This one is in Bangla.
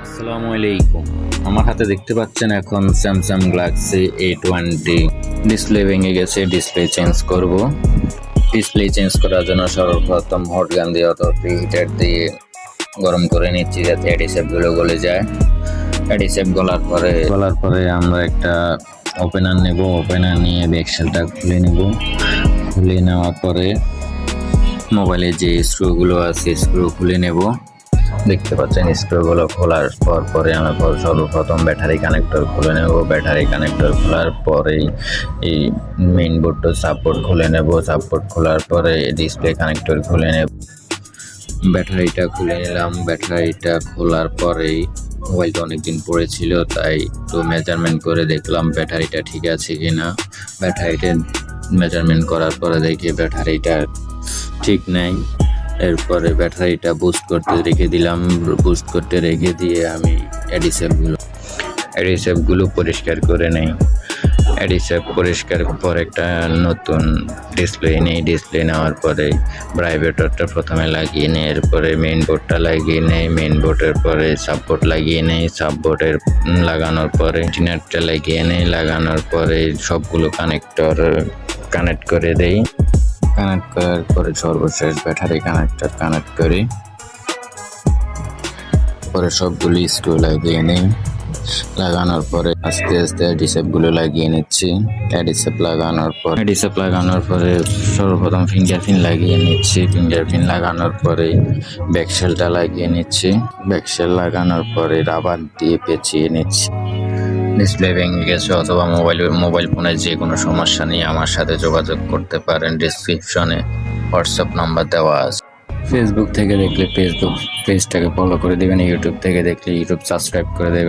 আসসালামু আলাইকুম। আমার হাতে দেখতে পাচ্ছেন এখন স্যামসাং গ্যালাক্সি A20 ডিসপ্লে ভেঙে গেছে। ডিসপ্লে চেঞ্জ করব। ডিসপ্লে চেঞ্জ করার জন্য সর্বপ্রথম হট গান দিয়ে অথবা প্রিহিটার দিয়ে গরম করে নিচ্ছি যাতে অ্যাডিসেভগুলো গলে যায়। অ্যাডিসেভ গলার পরে আমরা একটা ওপেনার নেব। ওপেনার নিয়ে ব্যাকশেলটা খুলে নেব। খুলে নেওয়ার পরে মোবাইলে যে স্ক্রুগুলো আছে স্ক্রু খুলে নেব। দেখতে পাচ্ছেন স্ক্রুগুলো খোলার পরে আমরা সর্বপ্রথম ব্যাটারি কানেক্টর খুলে নেব। ব্যাটারি কানেক্টর খোলার পরেই এই মেইন বোর্ডটা সাপোর্ট খুলে নেব। সাপোর্ট খোলার পরে ডিসপ্লে কানেক্টর খুলে নেব। ব্যাটারিটা খুলে নিলাম। ব্যাটারিটা খোলার পরেই মোবাইলটা অনেকদিন পড়েছিল, তাই তো মেজারমেন্ট করে দেখলাম ব্যাটারিটা ঠিক আছে কিনা। ব্যাটারিটা মেজারমেন্ট করার পরে দেখি ব্যাটারিটা ঠিক নেই। এরপরে ব্যাটারিটা বুস্ট করতে রেখে দিলাম। বুস্ট করতে রেখে দিয়ে আমি অ্যাডিসেভগুলো পরিষ্কার করে নেই। অ্যাডিসেভ পরিষ্কার পর একটা নতুন ডিসপ্লে নেই। ডিসপ্লে নেওয়ার পরে ভাইব্রেটরটা প্রথমে লাগিয়ে নেই। এরপরে মেইন বোর্ডটা লাগিয়ে নেই। মেইন বোর্ডের পরে সাপোর্ট লাগিয়ে নেই। সাপোর্টের লাগানোর পরে টিনারটা লাগিয়ে নেই। লাগানোর পরে সবগুলো কানেক্টর কানেক্ট করে দেই। কানেক্ট করার পরে সর্বশেষ ব্যাটারি কানেক্টর কানেক্ট করি। পরে সবগুলি স্ক্রু লাগিয়ে নেই। লাগানোর পরে আস্তে আস্তে অ্যাডিসেভগুলো লাগিয়ে নিচ্ছি। অ্যাডিসেভ লাগানোর পরে সর্বপ্রথম ফিঙ্গারপ্রিন্ট লাগিয়ে নিচ্ছি। ফিঙ্গারপ্রিন্ট লাগানোর পরে ব্যাকশেলটা লাগিয়ে নিচ্ছি। ব্যাকশেল লাগানোর পরে রাবার দিয়ে পেঁচিয়ে নিচ্ছি। ডিসপ্লে ভেঙে গেছে অথবা মোবাইল ফোনের যে কোনো সমস্যা নিয়ে আমার সাথে যোগাযোগ করতে পারেন। ডিসক্রিপশনে হোয়াটসঅ্যাপ নাম্বার দেওয়া আছে। ফেসবুক থেকে দেখলে ফেসবুক পেজটাকে ফলো করে দেবেন। ইউটিউব থেকে দেখলে ইউটিউব সাবস্ক্রাইব করে দেবেন।